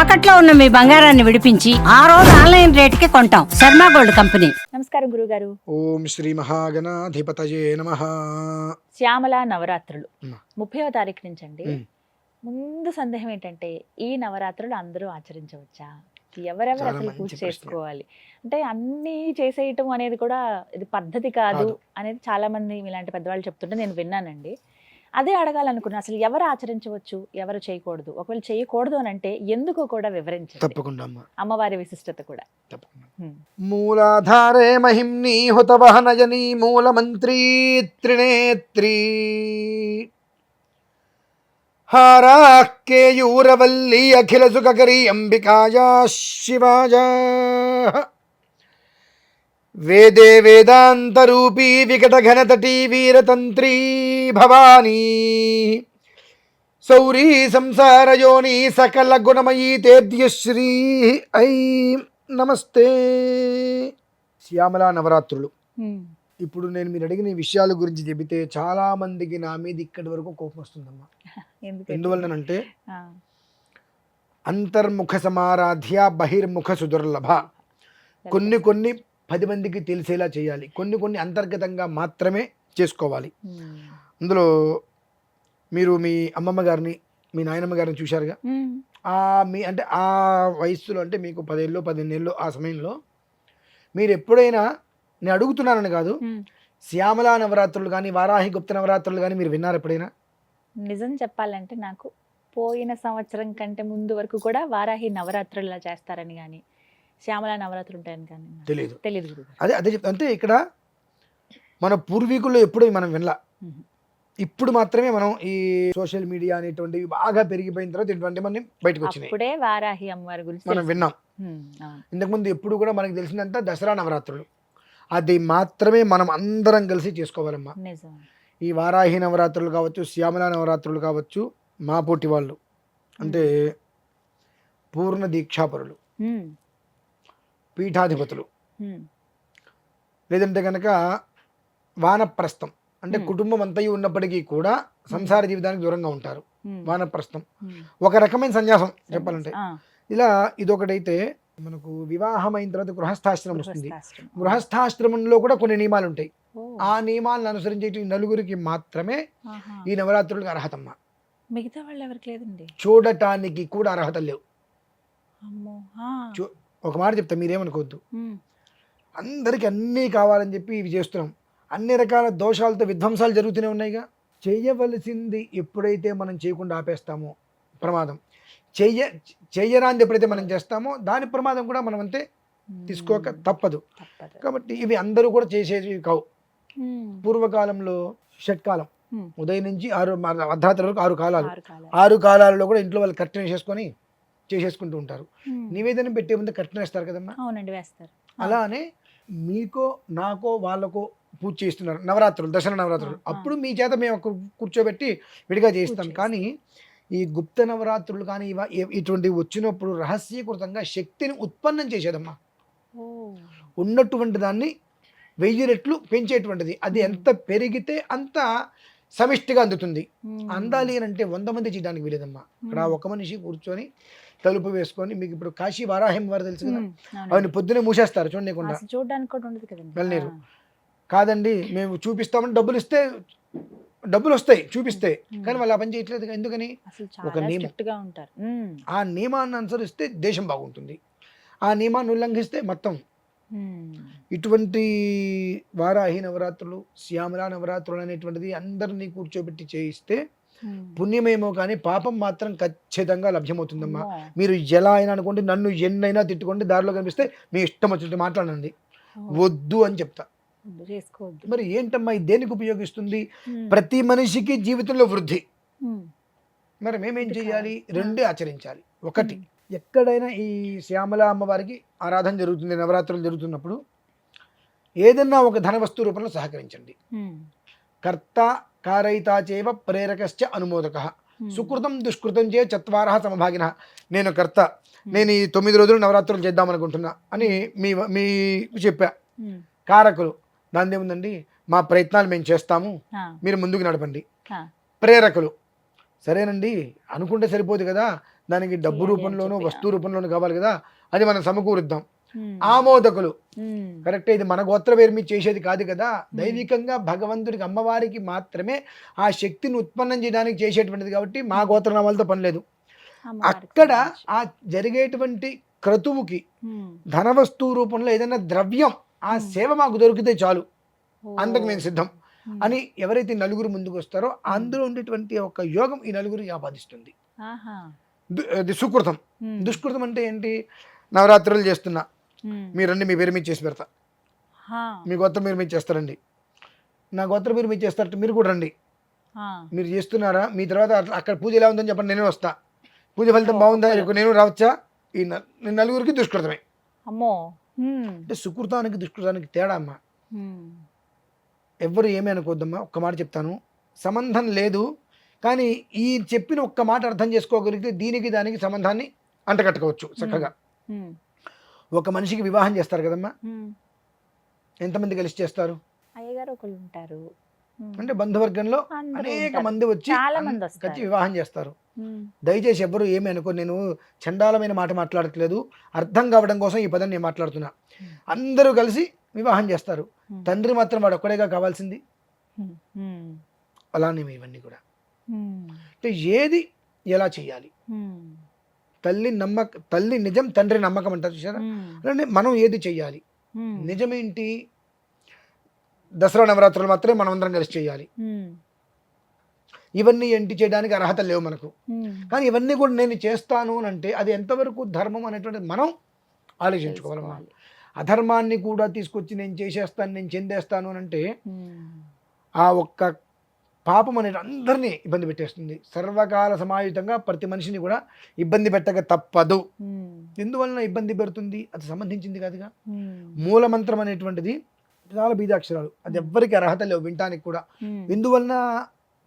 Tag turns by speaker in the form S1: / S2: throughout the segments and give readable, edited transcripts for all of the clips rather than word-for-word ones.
S1: తాకట్లో ఉన్న మీ బంగారాన్ని విడిపించి ఆ రోజు ఆన్లైన్ రేటుకి కొంటాం. Sharma gold company.
S2: నమస్కారం గురుగారు.
S3: ఓం శ్రీ మహాగణాధిపతయే నమః.
S2: శ్యామల నవరాత్రులు
S3: మ్మ్.
S2: 30వ తారీఖు నుంచి అండి.
S3: మ్మ్.
S2: ముందు సందేహం ఏంటంటే ఈ నవరాత్రులు అందరూ ఆచరించవచ్చా, ఎవరెవరు
S3: చాలా
S2: అసలు
S3: మంచి
S2: పూజ
S3: ప్రశ్న.
S2: చేసుకోవాలి అంటే అన్ని చేసేయటం అనేది కూడా ఇది పద్ధతి కాదు
S3: కాదు.
S2: అనేది చాలా మంది ఇలాంటి పెద్దవాళ్ళు చెప్తుంటే నేను విన్నానండి. అదే అడగాలనుకున్నా, అసలు ఎవరు ఆచరించవచ్చు, ఎవరు చేయకూడదు, ఒకవేళ చేయకూడదు అని అంటే ఎందుకు కూడా వివరించండి.
S3: తప్పకుండా అమ్మా,
S2: అమ్మవారి విశిష్టత కూడా.
S3: తప్పకుండా.
S2: మ్మ్.
S3: మూలాధారే మహిమ్ని హుతవహనజనీ మూలమంత్రీ త్రినేత్రీ హారాకేయూరవల్లీ అఖిల సుఖకరీ అంబికాయా శివాజా వేదే వేదాంతరూపీ వికటఘనతటీ వీరతంత్రీ భవానీ సౌరీ సంసారయోని సకల గుణమయీ తేభ్యశ్రీ ఐం నమస్తే. శ్యామలా నవరాత్రులు.
S2: మ్మ్.
S3: ఇప్పుడు నేను మీరు అడిగిన ఈ విషయాల గురించి చెబితే చాలా మందికి నా మీద ఇక్కడి వరకు కోపం వస్తుందమ్మా.
S2: ఎందుకంటే
S3: ఎందువల్లనంటే
S2: ఆ,
S3: అంతర్ముఖ సమారాధ్య బహిర్ముఖ సుదుర్లభ. కొన్ని 10 మందికి తెలిసేలా చేయాలి, కొన్ని అంతర్గతంగా మాత్రమే చేసుకోవాలి.
S2: మ్మ్.
S3: అందులో మీరు మీ అమ్మమ్మ గారిని మీ నాయనమ్మ గారిని చూశారుగా.
S2: మ్మ్.
S3: అంటే ఆ వయస్సులో, అంటే మీకు 10 ఏళ్ళు 15 ఏళ్ళు ఆ సమయంలో మీరు ఎప్పుడైనా, నేను అడుగుతున్నానని కాదు,
S2: మ్మ్.
S3: శ్యామలా నవరాత్రులు కానీ వారాహి గుప్త నవరాత్రులు కానీ మీరు విన్నారు ఎప్పుడైనా?
S2: నిజం చెప్పాలంటే నాకు పోయిన సంవత్సరం కంటే ముందు వరకు కూడా వారాహి నవరాత్రులు ఇలా చేస్తారని కానీ శ్యామల నవరాత్రులు ఉంటాయని కానీ నాకు
S3: తెలియదు.
S2: తెలియదు గురుగారు.
S3: అదే చెప్తా. అంటే ఇక్కడ మన పూర్వీకుల్లో ఎప్పుడు మనం వినలా.
S2: మ్మ్.
S3: ఇప్పుడు మాత్రమే మనం ఈ సోషల్ మీడియా అనేటువంటివి బాగా పెరిగిపోయిన తర్వాత ఇటువంటి మనం బయటకు వచ్చినాయి,
S2: అప్పుడే వారాహి అమ్మవారి గురించి
S3: మనం
S2: తెలుసు.
S3: విన్నాం.
S2: మ్మ్. అవును.
S3: ఇంతకుముందు ఎప్పుడు కూడా మనకు తెలిసినంత దసరా నవరాత్రులు, అది మాత్రమే మనం అందరం కలిసి చేసుకోవాలమ్మా.
S2: నిజం.
S3: ఈ వారాహి నవరాత్రులు కావచ్చు, శ్యామలా నవరాత్రులు కావచ్చు, మా పోటీ వాళ్ళు అంటే పూర్ణ దీక్షాపరులు,
S2: మ్మ్.
S3: పీఠాధిపతులు,
S2: మ్మ్.
S3: లేదంటే కనుక వానప్రస్థం అంటే కుటుంబం అంతయు ఉన్నప్పటికీ కూడా సంసార జీవితానికి దూరంగా ఉంటారు.
S2: మ్మ్.
S3: వానప్రస్థం
S2: మ్మ్.
S3: ఒక రకమైన సన్యాసం చెప్పాలంటే.
S2: ఆ,
S3: ఇలా ఇదొకటైతే మనకు వివాహం అయిన తర్వాత గృహస్థాశ్రమం వస్తుంది.
S2: గృహస్థాశ్రమం.
S3: గృహస్థాశ్రమంలో కూడా కొన్ని నియమాలు ఉంటాయి.
S2: ఓ.
S3: ఆ నియమాలను అనుసరించే నలుగురికి మాత్రమే
S2: ఆహా.
S3: ఈ నవరాత్రులకు అర్హతమ్మ.
S2: మిగతా వాళ్ళు ఎవరికి లేదండి.
S3: చూడటానికి కూడా అర్హత లేవు.
S2: అమ్మో. ఆ.
S3: ఒక మాట చెప్తా, మీరేమనుకోవద్దు.
S2: మ్మ్.
S3: అందరికి అన్నీ కావాలని చెప్పి ఇవి చేస్తున్నాం. అన్ని రకాల దోషాలతో విధ్వంసాలు జరుగుతూనే ఉన్నాయిగా. చేయవలసింది ఎప్పుడైతే మనం చేయకుండా ఆపేస్తామో ప్రమాదం, చెయ్యరాంది ఎప్పుడైతే మనం చేస్తామో దాని ప్రమాదం కూడా మనం అంతే తీసుకోక తప్పదు.
S2: తప్పదు.
S3: కాబట్టి ఇవి అందరూ కూడా చేసేవి కావు.
S2: మ్మ్.
S3: పూర్వకాలంలో షట్కాలం,
S2: మ్మ్.
S3: ఉదయం నుంచి అర్ధరాత్రి వరకు 6 కాలాలు.
S2: 6 కాలాలు.
S3: 6 కాలాలలో కూడా ఇంట్లో వాళ్ళు కట్టెన వేసేసుకొని చేసేసుకుంటూ ఉంటారు.
S2: మ్మ్.
S3: నివేదన పెట్టే ముందు కట్టెన వేస్తారు కదమ్మా.
S2: అవునండి, వేస్తారు.
S3: అలానే మీకో నాకో వాళ్ళకో పూజ చేస్తున్నారు నవరాత్రులు, దసరా నవరాత్రులు. అప్పుడు మీ చేత మేము కూర్చోబెట్టి విడిగా చేస్తాం. కానీ ఈ గుప్త నవరాత్రులు కానీ ఇటువంటివి వచ్చినప్పుడు రహస్యకృతంగా శక్తిని ఉత్పన్నం చేసేదమ్మా.
S2: ఓ.
S3: ఉన్నటువంటి దాన్ని 1000 రెట్లు పెంచేటువంటిది. అది ఎంత పెరిగితే అంత సమిష్టిగా అందుతుంది.
S2: మ్మ్.
S3: అందాలి అని అంటే 100 మంది చేయడానికి వీలేదమ్మా. ఇక్కడ ఒక మనిషి కూర్చొని తలుపు వేసుకొని, మీకు ఇప్పుడు కాశీ వారాహిం వారు తెలుసు కదా,
S2: మ్మ్. అవునండి.
S3: అవన్నీ పొద్దునే మూసేస్తారు చూడకుండా.
S2: అసలు చూడడానికి కూడా ఉండదు కదండి.
S3: వెళ్ళలేరు.
S2: ఆ.
S3: కాదండి మేము చూపిస్తామని డబ్బులు వస్తాయి చూపిస్తే,
S2: మ్మ్.
S3: కానీ వాళ్ళు ఆ పని చేయట్లేదు. ఎందుకని?
S2: అసలు
S3: ఒక
S2: చాలా
S3: నియమం.
S2: స్ట్రిక్ట్ గా ఉంటారు. మ్మ్.
S3: ఆ నియమాన్ని అనుసరిస్తే దేశం బాగుంటుంది. ఆ నియమాన్ని ఉల్లంఘిస్తే మొత్తం.
S2: మ్మ్.
S3: ఇటువంటి వారాహి నవరాత్రులు, శ్యామలా నవరాత్రులు అనేటువంటిది అందరినీ కూర్చోబెట్టి చేయిస్తే
S2: మ్మ్.
S3: పుణ్యమేమో కానీ పాపం మాత్రం ఖచ్చితంగా లభ్యమవుతుందమ్మా.
S2: అమ్మో.
S3: మీరు ఎలా అయినా అనుకోండి, నన్ను ఎన్నైనా తిట్టుకోండి, దారిలో కనిపిస్తే మీ ఇష్టం వచ్చినట్టు మాట్లాడండి,
S2: ఓ.
S3: వద్దు అని చెప్తా.
S2: వద్దు, చేసుకోవద్దు.
S3: మరి ఏంటమ్మా ఇది దేనికి ఉపయోగిస్తుంది?
S2: మ్మ్.
S3: ప్రతి మనిషికి జీవితంలో వృద్ధి.
S2: మ్మ్.
S3: మరి మేమేం
S2: ఇది
S3: చేయాలి?
S2: కావాలి.
S3: రెండే ఆచరించాలి. ఒకటి,
S2: మ్మ్.
S3: ఎక్కడైనా ఈ శ్యామల అమ్మవారికి ఆరాధన జరుగుతుంది, నవరాత్రులు జరుగుతున్నప్పుడు ఏదన్నా ఒక ధన వస్తు రూపంలో సహకరించండి.
S2: మ్మ్.
S3: కర్త కారయితా చేవ ప్రేరకశ్చ అనుమోదక
S2: మ్మ్.
S3: సుకృతం దుష్కృతం చే చత్వారః సమభాగిన. నేను కర్త, నేను ఈ 9 రోజులు నవరాత్రులు చేద్దామనుకుంటున్నా అని మీ చెప్పా.
S2: మ్మ్.
S3: కారకులు, దాని ఏముందండి, మా ప్రయత్నాలు మేము చేస్తాము,
S2: ఆ.
S3: మీరు ముందుకు నడపండి.
S2: ఆ.
S3: ప్రేరకులు, సరేనండి అనుకుంటే సరిపోదు కదా, దానికి డబ్బు
S2: చేయాలి అని
S3: రూపంలోనూ
S2: చెప్పి.
S3: వస్తువు రూపంలోనూ కావాలి కదా, అది మనం సమకూరుద్దాం.
S2: ఉమ్,
S3: ఆమోదకులు
S2: ఉమ్,
S3: కరెక్ట్, ఇది మన గోత్ర పేరు మీద చేసేది కాదు కదా, దైవికంగా భగవంతుడికి అమ్మవారికి మాత్రమే ఆ శక్తిని ఉత్పన్నం చేయడానికి చేసేటువంటిది కాబట్టి మా గోత్రనామాలతో పని లేదు.
S2: అమ్మవారికి
S3: అక్కడ
S2: సంబంధించి.
S3: ఆ జరిగేటువంటి క్రతువుకి
S2: ఉమ్,
S3: ధనవస్తువు రూపంలో ఏదైనా ద్రవ్యం ఆ సేవ మాకు దొరికితే చాలు,
S2: ఓ,
S3: అందుకు మేము సిద్ధం
S2: ఉమ్,
S3: అని ఎవరైతే నలుగురు ముందుకు వస్తారో అందులో ఉండేటువంటి ఒక యోగం ఈ నలుగురికి ఆపాదిస్తుంది.
S2: ఆహా,
S3: అది సుకృతం.
S2: ఉమ్,
S3: దుష్కృతం అంటే ఏంటి? నవరాత్రులు చేస్తున్నా,
S2: ఉమ్,
S3: మీరండి మీ పేరు మీద చేసి పెడతా,
S2: హా,
S3: మీ గోత్రం మీరు మీద చేస్తారండి, నా గోత్రం మీరు మీద చేస్తారంటే మీరు కూడా రండి,
S2: హా,
S3: మీరు చేస్తున్నారా, మీ తర్వాత అక్కడ పూజ ఎలా ఉందని చెప్పండి, నేనే వస్తా, పూజ ఫలితం
S2: ఓ,
S3: బాగుందా,
S2: ఒప్పుకోలేదు.
S3: ఇక నేను రావచ్చా, ఈ నలుగురికి దుష్కృతమే.
S2: అమ్మో, ఉమ్,
S3: అంటే సుకృతానికి దుష్కృతానికి తేడా అమ్మా.
S2: ఉమ్,
S3: ఎవ్వరు ఏమీ అనుకోవద్దమ్మా, ఒక్క మాట చెప్తాను, సంబంధం లేదు కానీ ఈ చెప్పిన ఒక్క మాట అర్థం చేసుకోగలిగితే దీనికి దానికి సంబంధాన్ని అంటగట్టుకోవచ్చు చక్కగా.
S2: ఉమ్,
S3: ఒక మనిషికి వివాహం చేస్తారు కదమ్మా,
S2: ఉమ్.
S3: ఎంతమంది కలిసి చేస్తారు?
S2: అయ్యగారు ఒకళ్ళు ఉంటారు, ఉమ్,
S3: అంటే బంధువర్గంలో
S2: అందరూ
S3: అనేక
S2: ఉంటారు.
S3: మంది వచ్చి
S2: చాలా మంది వస్తారు.
S3: కలిసి వివాహం చేస్తారు.
S2: ఉమ్,
S3: దయచేసి ఎవ్వరు ఏమి అనుకో, నేను చండాలమైన మాట మాట్లాడట్లేదు, అర్థం కావడం కోసం ఈ పదం నేను మాట్లాడుతున్నా. అందరూ కలిసి వివాహం చేస్తారు, తండ్రి మాత్రం వాడు ఒక్కడేగా కావాల్సింది.
S2: ఉమ్, ఉమ్,
S3: అలానే ఇవన్నీ కూడా
S2: ఉమ్,
S3: అంటే ఏది ఎలా చేయాలి,
S2: ఉమ్,
S3: తల్లి నిజం తండ్రి నమ్మకం అంటారు చూసారా,
S2: ఉమ్,
S3: అలానే మనం ఏది చెయ్యాలి.
S2: ఉమ్,
S3: నిజమేంటి? దసరా నవరాత్రులు మాత్రమే మనం అందరం కలిసి చేయాలి.
S2: ఉమ్,
S3: ఇవన్నీ ఏంటి చేయడానికి అర్హత లేవు మనకు,
S2: ఉమ్,
S3: కానీ ఇవన్నీ కూడా నేను చేస్తాను అని అంటే అది ఎంతవరకు ధర్మం అనేటువంటిది మనం ఆలోచించుకోవాలమ్మా.
S2: తెలుసుకోవాలి.
S3: అధర్మాన్ని కూడా తీసుకొచ్చి నేను చేసేస్తాను, నేను చెందేస్తాను అని అంటే
S2: ఉమ్,
S3: ఆ ఒక్క పాపం అనేది అందరినీ ఇబ్బంది పెట్టేస్తుంది. సర్వకాల సమాయుతంగా ప్రతి మనిషిని కూడా ఇబ్బంది పెట్టక తప్పదు.
S2: ఉమ్,
S3: ఎందువలన ఇబ్బంది పెడుతుంది? అది సంబంధించింది కాదుగా.
S2: ఉమ్,
S3: మూలమంత్రం అనేటువంటిది చాలా బీజాక్షరాలు, అది ఎవ్వరికి అర్హత లేవు వినటానికి కూడా.
S2: ఉమ్.
S3: ఎందువలన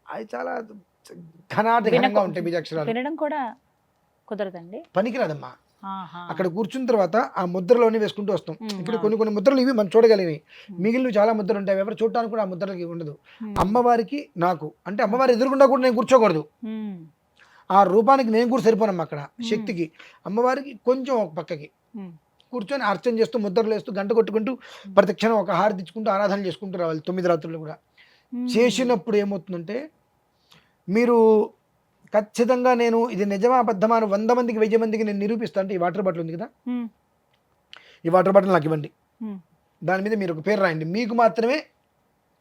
S3: అవి చాలా ఘనాటఘనంగా ఉంటాయి బీజాక్షరాలు,
S2: వినడం కూడా కుదరదండి.
S3: పనికిరాదమ్మా.
S2: ఆహా.
S3: అక్కడ కూర్చున్న తర్వాత ఆ ముద్రలోనే వేసుకుంటూ వస్తాం.
S2: ఉమ్,
S3: ఇప్పుడు
S2: అవును.
S3: కొన్ని ముద్రలు ఇవి మనం చూడగలిగినవి,
S2: ఉమ్.
S3: మిగిలిన చాలా ముద్రలు ఉంటాయి, ఎవరు చూడటానికి కూడా ఆ ముద్రలకి ఉండదు.
S2: ఉమ్,
S3: అమ్మవారికి నాకు అంటే అమ్మవారి ఎదురుకుండా కూడా నేను కూర్చోకూడదు,
S2: ఉమ్,
S3: ఆ రూపానికి నేను కూడా సరిపోనమ్మా. అక్కడ శక్తికి అమ్మవారికి కొంచెం ఒక పక్కకి
S2: ఉమ్,
S3: కూర్చొని అర్చన చేస్తూ ముద్రలు వేస్తూ గంట కొట్టుకుంటూ ప్రతి క్షణం ఒక హారతి ఇచ్చుకుంటూ ఆరాధన చేసుకుంటూ రావాలి 9 రాత్రులు కూడా.
S2: ఉమ్.
S3: చేసినప్పుడు ఏమవుతుందంటే మీరు ఖచ్చితంగా నేను ఇది నిజమా అబద్ధమా అని 100 మందికి 1000 మందికి నేను నిరూపిస్తాను. అంటే ఈ వాటర్ బాటిల్ ఉంది కదా,
S2: ఉమ్,
S3: ఈ వాటర్ బాటిల్ నాకు ఇవ్వండి,
S2: ఉమ్,
S3: దాని మీద మీరు ఒక పేరు రాయండి, మీకు మాత్రమే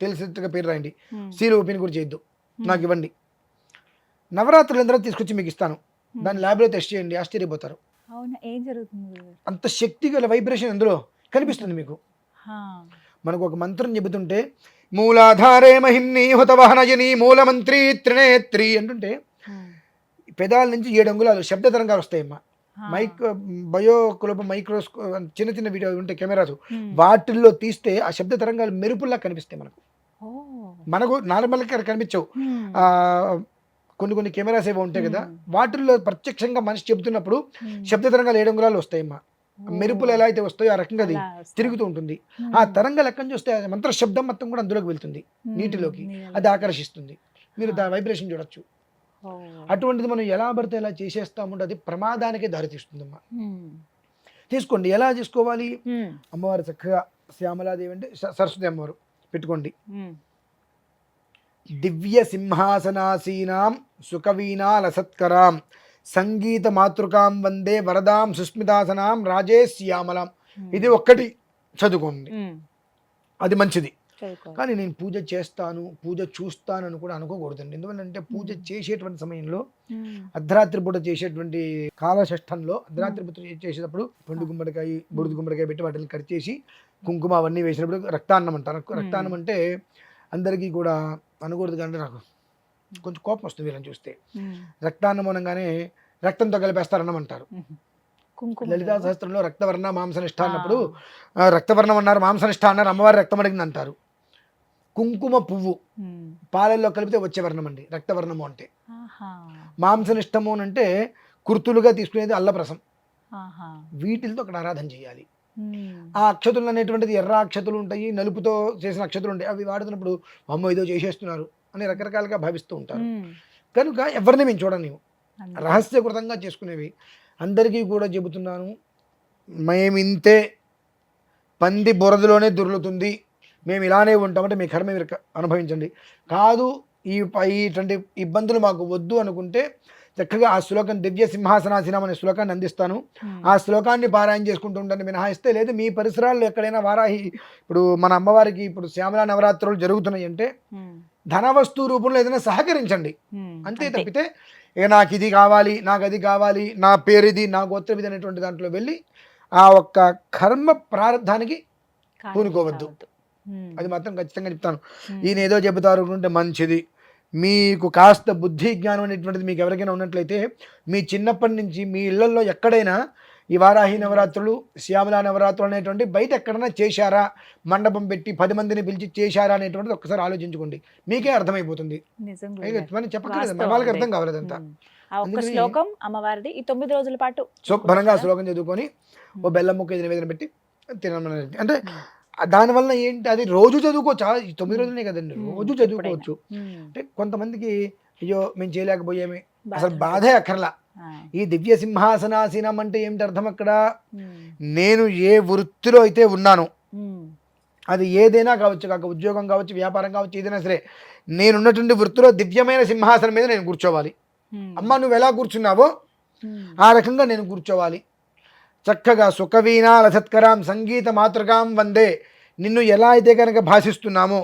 S3: తెలిసేట్టుగా పేరు రాయండి,
S2: ఉమ్,
S3: సీలు ఓపెన్ కూడా చేయొద్దు, నాకు ఇవ్వండి, నవరాత్రులు అందరూ తీసుకొచ్చి మీకు ఇస్తాను, దాన్ని ల్యాబ్లో టెస్ట్ చేయండి, ఆశ్చర్యపోతారు.
S2: అవునా, ఏం జరుగుతుంది గురుగారు?
S3: అంత శక్తి గల వైబ్రేషన్ అందులో కనిపిస్తుంది మీకు.
S2: హా.
S3: మనకు ఒక మంత్రం చెబుతుంటే మూలాధారే మహిమ్ని హుతవహనయని మూలమంత్రి త్రినేత్రి అంటుంటే
S2: ఉమ్,
S3: పెదాల నుంచి 7 అంగుళాలు శబ్ద తరంగాలు వస్తాయమ్మా.
S2: హా.
S3: బయోక్లోబ్ మైక్రోస్కో చిన్న చిన్న వీడియో ఉంటాయి కెమెరాస్,
S2: ఉమ్.
S3: వాటిల్లో తీస్తే ఆ శబ్ద తరంగాలు మెరుపుల్లా కనిపిస్తాయి మనకు.
S2: ఓ.
S3: మనకు నార్మల్గా కనిపించవు,
S2: ఉమ్,
S3: ఆ కొన్ని కెమెరాస్ ఏవో ఉంటాయి కదా, వాటిల్లో ప్రత్యక్షంగా మనిషి చెబుతున్నప్పుడు
S2: ఉమ్.
S3: శబ్ద తరంగాలు 7 అంగుళాలు వస్తాయమ్మా.
S2: ఓ.
S3: మెరుపులు ఎలా అయితే వస్తాయో ఆ రకంగా అది
S2: అలా వస్తాయి.
S3: తిరుగుతూ ఉంటుంది.
S2: ఉమ్.
S3: ఆ తరంగాలు ఎక్కడి నుంచి వస్తే మంత్ర శబ్దం మొత్తం కూడా అందులోకి వెళ్తుంది,
S2: ఉమ్.
S3: నీటిలోకి,
S2: నీళ్ళలో.
S3: అది ఆకర్షిస్తుంది. మీరు దాని వైబ్రేషన్ చూడొచ్చు.
S2: ఓ.
S3: అటువంటిది మనం ఎలా పడితే ఎలా చేసేస్తామంటే అది ప్రమాదానికే దారితీస్తుందమ్మా.
S2: ఉమ్,
S3: తీసుకోండి, ఎలా చేసుకోవాలి?
S2: ఉమ్,
S3: అమ్మవారు చక్కగా శ్యామలాదేవి అంటే సరస్వతి అమ్మవారు పెట్టుకోండి.
S2: ఉమ్,
S3: దివ్య సింహాసనాసీనాం సుకవీనా లసత్కరాం సంగీత మాతృకాం వందే వరదాం సుస్మితాసనాం రాజే శ్యామలాం. ఇది ఒక్కటి చదువుకోండి,
S2: ఉమ్.
S3: అది మంచిది.
S2: చదువుకోవాలి.
S3: కానీ నేను పూజ చేస్తాను, పూజ చూస్తానని కూడా అనుకోకూడదండి. ఎందుకంటే పూజ చేసేటువంటి సమయంలో
S2: ఉమ్,
S3: అర్ధరాత్రి పూట చేసేటువంటి కాలషష్టంలో అర్ధరాత్రి పూట చేసేటప్పుడు పండు గుమ్మడికాయ బుడిది గుమ్మడికాయ పెట్టి వాటిని కట్ చేసి కుంకుమ అవన్నీ వేసినప్పుడు రక్తాన్నం అంటారు. రక్తాన్నం అంటే అందరికీ కూడా అనకూడదు, కానీ నాకు కొంచెం కోపం వస్తుంది వీళ్ళని చూస్తే.
S2: ఉమ్,
S3: రక్తాన్నం అనగానే రక్తంతో కలిపేస్తారన్నం అంటారు.
S2: ఉమ్. కుంకుమ
S3: లలితా సహస్రంలో రక్తవర్ణ మాంసనిష్ట అన్నప్పుడు రక్తవర్ణం అన్నారు, మాంసనిష్ట అన్నారు, అమ్మవారి రక్తం అడిగింది అంటారు. కుంకుమ పువ్వు
S2: ఉమ్.
S3: పాలల్లో కలిపితే వచ్చే వర్ణం అండి రక్తవర్ణము అంటే.
S2: ఆహా.
S3: మాంసనిష్టము అని అంటే కుర్తులుగా తీసుకునేది అల్లప్రసం.
S2: ఆహా.
S3: వీటితో అక్కడ ఆరాధన చేయాలి.
S2: ఉమ్,
S3: ఆ అక్షతులు అనేటువంటిది ఎర్ర అక్షతులు ఉంటాయి, నలుపుతో చేసిన అక్షతులు ఉంటాయి. అవి వాడుతున్నప్పుడు అమ్మో ఏదో చేసేస్తున్నారు అని రకరకాలుగా భావిస్తూ ఉంటారు.
S2: ఉమ్,
S3: కనుక ఎవరిని మేము చూడనివ్వు. రహస్యకృతంగా చేసుకునేవి. అందరికీ కూడా చెబుతున్నాను, మేమింతే, పంది బురదలోనే దొర్లుతుంది, మేము ఇలానే ఉంటామంటే మీ కర్మ మీరు అనుభవించండి. కాదు ఇటువంటి ఇబ్బందులు మాకు వద్దు అనుకుంటే చక్కగా ఆ శ్లోకం దివ్య సింహాసనాసనం అనే శ్లోకాన్ని అందిస్తాను. ఆ శ్లోకాన్ని పారాయణ చేసుకుంటూ ఉంటాను మినహాయిస్తే. లేదు మీ పరిసరాల్లో ఎక్కడైనా వారాహి, ఇప్పుడు మన అమ్మవారికి ఇప్పుడు శ్యామలా నవరాత్రులు జరుగుతున్నాయి అంటే ధనవస్తు రూపంలో ఏదైనా సహకరించండి అంతే తప్పితే ఇక నాకు ఇది కావాలి, నాకు అది కావాలి, నా పేరు ఇది, నా గోత్రం ఇది అనేటువంటి దాంట్లో వెళ్ళి ఆ ఒక్క కర్మ ప్రారంధానికి పూనుకోవద్దు. అది మాత్రం ఖచ్చితంగా చెప్తాను. ఈయన ఏదో చెబుతారు అనుకుంటే మంచిది. మీకు కాస్త బుద్ధి జ్ఞానం అనేటువంటిది మీకు ఎవరికైనా ఉన్నట్లయితే మీ చిన్నప్పటి నుంచి మీ ఇళ్లలో ఎక్కడైనా ఈ వారాహి నవరాత్రులు, శ్యామలా నవరాత్రులు అనేటువంటి బయట ఎక్కడైనా చేశారా, మండపం పెట్టి 10 మందిని పిలిచి చేశారా అనేటువంటిది ఒక్కసారి ఆలోచించుకోండి, మీకే అర్థమైపోతుంది. చెప్పకలేదు, మన వాళ్ళకి అర్థం కావాలంతా.
S2: శ్లోకం అమ్మవారిది ఈ 9 రోజుల పాటు
S3: శుభ్రంగా శ్లోకం చదువుకొని ఓ బెల్లం ముక్క నివేదన పెట్టి తినమని. అంటే దానివల్ల ఏంటి, అది రోజు చదువుకోవచ్చు. 9 రోజులనే కదండి, రోజు చదువుకోవచ్చు. అంటే కొంతమందికి అయ్యో మేము చేయలేకపోయామే, అసలు బాధే అక్కర్లా. ఈ దివ్య సింహాసనాసీనం అంటే ఏమిటి అర్థం అక్కడ, నేను ఏ వృత్తిలో అయితే ఉన్నాను, అది ఏదైనా కావచ్చు, కాక ఉద్యోగం కావచ్చు, వ్యాపారం కావచ్చు, ఏదైనా సరే, నేనున్నటువంటి వృత్తిలో దివ్యమైన సింహాసనం మీద నేను కూర్చోవాలి. అమ్మ నువ్వు ఎలా కూర్చున్నావో ఆ రకంగా నేను కూర్చోవాలి. చక్కగా సుఖవీణా లసత్కరాం సంగీత మాతృకాం వందే, నిన్ను ఎలా అయితే కనుక భాషిస్తున్నామో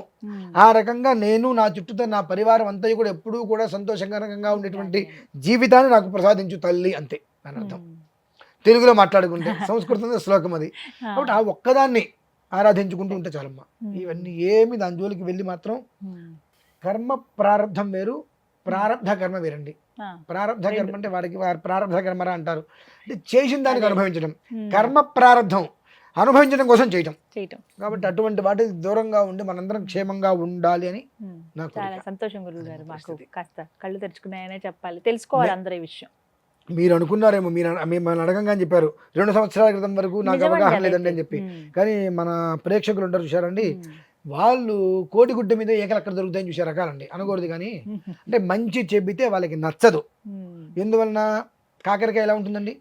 S3: ఆ రకంగా నేను, నా చుట్టూతో నా పరివారం అంతా కూడా ఎప్పుడూ కూడా సంతోషకరంగా ఉండేటువంటి జీవితాన్ని నాకు ప్రసాదించు తల్లి, అంతే అని అర్థం. తెలుగులో మాట్లాడుకుంటే సంస్కృతంలో శ్లోకం అది. కాబట్టి ఆ ఒక్కదాన్ని ఆరాధించుకుంటూ ఉంటే చాలమ్మా. ఇవన్నీ ఏమి దాని జోలికి వెళ్ళి మాత్రం కర్మ ప్రారంధం వేరు, ప్రారంధ కర్మ వేరండి. ప్రారంధ కర్మ అంటే వాడికి ప్రారంధ కర్మరా అంటారు, అంటే చేసిన దానికి అనుభవించడం. కర్మ ప్రారంధం అనుభవించడం కోసం చేయటం. కాబట్టి అటువంటి వాటి దూరంగా ఉండి మనందరం క్షేమంగా ఉండాలి అని నాకు
S2: చాలా సంతోషం గురువు గారు. మాకు కాస్త కళ్ళు తెరుచుకున్నాయనే చెప్పాలి, తెలుసుకోవాలి అందరూ ఈ విషయం.
S3: మీరు అనుకున్నారేమో, మీరు మిమ్మల్ని అడగంగానే చెప్పారు 2 సంవత్సరాల క్రితం వరకు నాకు అవగాహన లేదండి అని చెప్పి. కానీ మన ప్రేక్షకులు ఉంటారు చూసారండి, వాళ్ళు కోడిగుడ్డ మీద ఏకలు అక్కడ దొరుకుతాయని చూసే రకాలండి, అనకూడదు. కానీ అంటే మంచి చెబితే వాళ్ళకి నచ్చదు. ఎందువలన కాకరకాయ ఎలా ఉంటుందండి,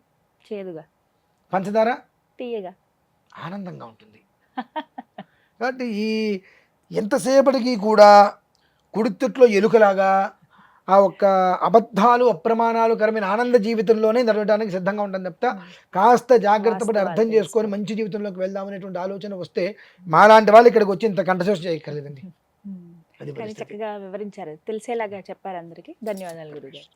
S2: చేదుగా,
S3: పంచదార
S2: తీయగా,
S3: ఆనందంగా ఉంటుంది. కాబట్టి ఈ ఎంతసేపటికి కూడా కుడితుట్లో ఎలుకలాగా ఆ ఒక్క అబద్ధాలు అప్రమాణాలు కరమైన ఆనంద జీవితంలోనే నడవడానికి సిద్ధంగా ఉంటుంది తప్ప కాస్త జాగ్రత్త పడి అర్థం చేసుకొని మంచి జీవితంలోకి వెళ్దామనేటువంటి ఆలోచన వస్తే మాలాంటి వాళ్ళు ఇక్కడికి వచ్చి ఇంత కంఠశోష చేయక్కర్లేదండి.
S2: చక్కగా వివరించారు, తెలిసేలాగా చెప్పారు అందరికీ. ధన్యవాదాలు గురుగారు.